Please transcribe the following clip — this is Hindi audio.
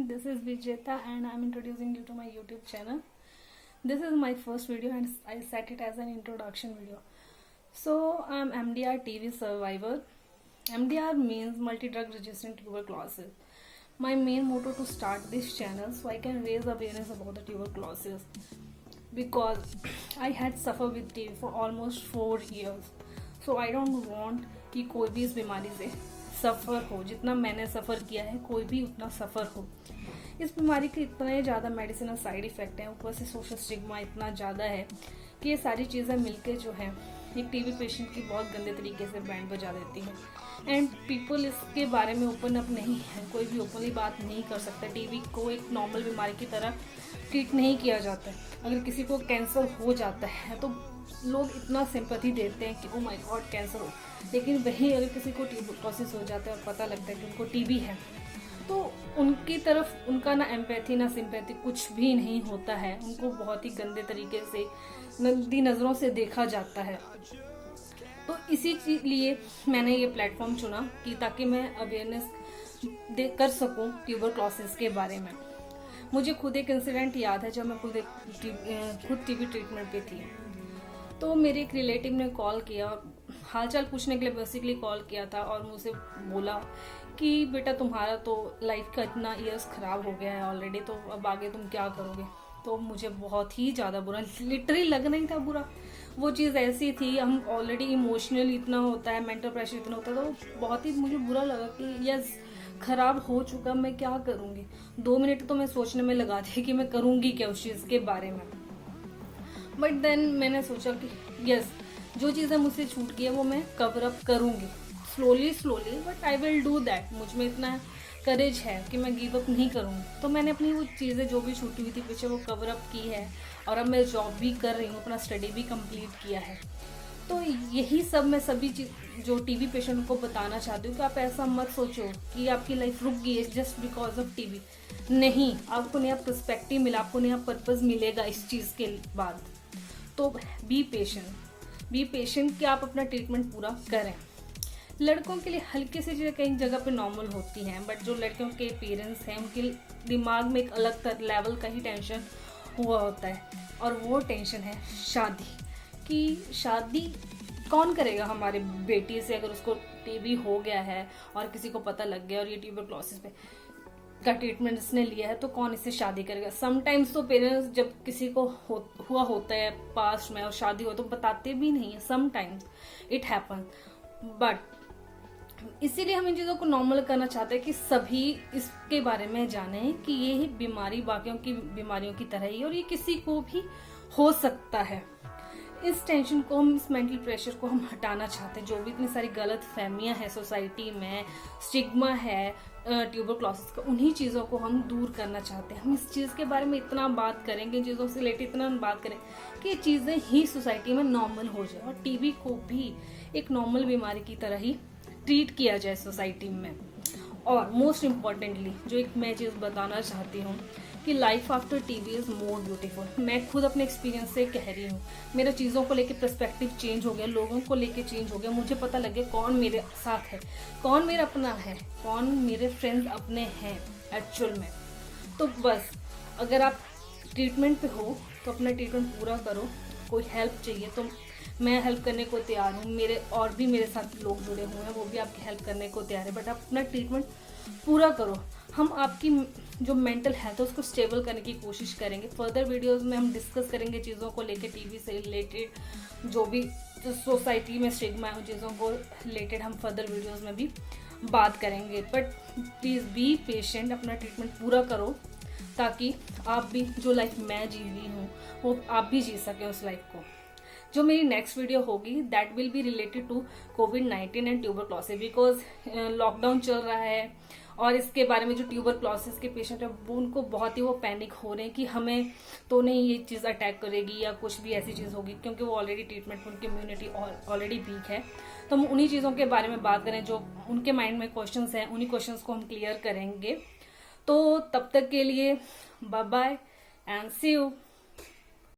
this is Vijeta and I'm introducing you to my YouTube channel. This is my first video and I set it as an introduction video. So I'm MDR TB survivor. MDR means multi-drug resistant tuberculosis. My main motto to start this channel so I can raise awareness about the tuberculosis because I had suffered with TB for almost 4 years. So I don't want कि कोई भी इस बीमारी से सफ़र हो, जितना मैंने सफ़र किया है कोई भी उतना सफ़र हो। इस बीमारी के इतने ज़्यादा मेडिसिनल साइड इफ़ेक्ट हैं, ऊपर से सोशल स्टिग्मा इतना ज़्यादा है कि ये सारी चीज़ें मिलके जो है एक टीबी पेशेंट की बहुत गंदे तरीके से बैंड बजा देती हैं। एंड पीपल इसके बारे में ओपन अप नहीं है, कोई भी ओपनली बात नहीं कर सकता। टीबी को एक नॉर्मल बीमारी की तरह ट्रीट नहीं किया जाता है। अगर किसी को कैंसर हो जाता है तो लोग इतना सिंपैथी देते हैं कि ओ माय गॉड कैंसर हो, लेकिन वहीं अगर किसी को ट्यूबरकुलोसिस हो जाता है और पता लगता है कि उनको टीबी है तो उनकी तरफ उनका ना एम्पैथी ना सिंपैथी कुछ भी नहीं होता है। उनको बहुत ही गंदे तरीके से गंदी नज़रों से देखा जाता है। तो इसी लिए मैंने ये प्लेटफॉर्म चुना कि ताकि मैं अवेयरनेस कर सकूं ट्यूबरकुलोसिस के बारे में। मुझे खुद एक इंसिडेंट याद है जब मैं खुद टीबी ट्रीटमेंट पे थी। तो मेरे एक रिलेटिव ने कॉल किया, हालचाल पूछने के लिए बेसिकली कॉल किया था और मुझसे बोला कि बेटा तुम्हारा तो लाइफ का इतना ईयर्स ख़राब हो गया है ऑलरेडी, तो अब आगे तुम क्या करोगे। तो मुझे बहुत ही ज़्यादा बुरा, लिटरली लग नहीं था बुरा, वो चीज़ ऐसी थी, हम ऑलरेडी इमोशनल इतना होता है, मेंटल प्रेशर इतना होता है, तो बहुत ही मुझे बुरा लगा कि यस ख़राब हो चुका, मैं क्या करूँगी। 2 मिनट तो मैं सोचने में लगा दी कि मैं करूँगी क्या उस चीज़ के बारे में। बट देन मैंने सोचा कि यस जो चीज़ें मुझसे छूट गई है वो मैं कवर अप करूँगी slowly but I will do that. मुझ में इतना करेज है कि मैं गिव अप नहीं करूँगी। तो मैंने अपनी वो चीज़ें जो भी छूटी हुई थी पीछे वो कवर अप की है और अब मैं जॉब भी कर रही हूँ, अपना स्टडी भी कंप्लीट किया है। तो यही सब मैं सभी चीज़ जो टीबी पेशेंट को बताना चाहती हूँ कि आप ऐसा मत सोचो कि आपकी लाइफ रुक गई है जस्ट बिकॉज ऑफ टीबी। नहीं, आपको नया पर्सपेक्टिव मिला, आपको नया पर्पज़ मिलेगा इस चीज़ के बाद। तो बी पेशेंट कि आप अपना ट्रीटमेंट पूरा करें। लड़कों के लिए हल्की सी चीज़ें कई जगह पे नॉर्मल होती हैं, बट जो लड़कियों के पेरेंट्स हैं उनके दिमाग में एक अलग लेवल का ही टेंशन हुआ होता है और वो टेंशन है शादी कि शादी कौन करेगा हमारे बेटी से अगर उसको टीबी हो गया है और किसी को पता लग गया और ये ट्यूबरकुलोसिस पे का ट्रीटमेंट इसने लिया है तो कौन इससे शादी करेगा। समटाइम्स तो पेरेंट्स जब किसी को हुआ होता है पास्ट में और शादी हो तो बताते भी नहीं है, समटाइम्स इट हैपन। बट इसीलिए हम इन चीज़ों को नॉर्मल करना चाहते हैं कि सभी इसके बारे में जाने कि ये ही बीमारी बाकियों की बीमारियों की तरह ही और ये किसी को भी हो सकता है। इस टेंशन को हम, इस मेंटल प्रेशर को हम हटाना चाहते हैं। जो भी इतनी सारी गलत फहमियाँ हैं सोसाइटी में, स्टिग्मा है ट्यूबरकुलोसिस का, उन्हीं चीज़ों को हम दूर करना चाहते हैं। हम इस चीज़ के बारे में इतना बात करेंगे, चीज़ों से रिलेटेड इतना बात करें कि ये चीज़ें ही सोसाइटी में नॉर्मल हो जाए और टीबी को भी एक नॉर्मल बीमारी की तरह ही ट्रीट किया जाए सोसाइटी में। और मोस्ट इम्पॉर्टेंटली जो एक मैं चीज़ बताना चाहती हूँ कि life after TB is more beautiful. मैं खुद अपने एक्सपीरियंस से कह रही हूँ, मेरा चीज़ों को लेके पर्सपेक्टिव चेंज हो गया, लोगों को लेके चेंज हो गया। मुझे पता लग गया कौन मेरे साथ है, कौन मेरा अपना है, कौन मेरे फ्रेंड्स अपने हैं एक्चुअल में। तो बस अगर आप ट्रीटमेंट पे हो तो अपना ट्रीटमेंट पूरा करो। कोई हेल्प चाहिए तो मैं हेल्प करने को तैयार हूँ, मेरे और भी मेरे साथ लोग जुड़े हुए हैं वो भी आपकी हेल्प करने को तैयार है। बट आप अपना ट्रीटमेंट पूरा करो। हम आपकी जो मेंटल हेल्थ है उसको स्टेबल करने की कोशिश करेंगे। फर्दर वीडियोस में हम डिस्कस करेंगे चीज़ों को लेके, टीबी से रिलेटेड जो भी जो सोसाइटी में स्टिग्मा है उन चीज़ों को रिलेटेड हम फर्दर वीडियोस में भी बात करेंगे। बट प्लीज़ बी पेशेंट, अपना ट्रीटमेंट पूरा करो ताकि आप भी जो लाइफ मैं जी रही हूँ वो आप भी जी सकें उस लाइफ को। जो मेरी नेक्स्ट वीडियो होगी that will be related to कोविड-19 एंड ट्यूबरकुलोसिस बिकॉज लॉकडाउन चल रहा है और इसके बारे में जो ट्यूबरकुलोसिस के पेशेंट है वो उनको बहुत ही वो पैनिक हो रहे हैं कि हमें तो नहीं ये चीज़ अटैक करेगी या कुछ भी ऐसी चीज़ होगी, क्योंकि वो ऑलरेडी ट्रीटमेंट उनकी इम्यूनिटी ऑलरेडी वीक है। तो हम उन्हीं चीज़ों के बारे में बात करें जो उनके माइंड में क्वेश्चंस हैं, उन्हीं क्वेश्चंस को हम क्लियर करेंगे। तो तब तक के लिए bye bye and see you.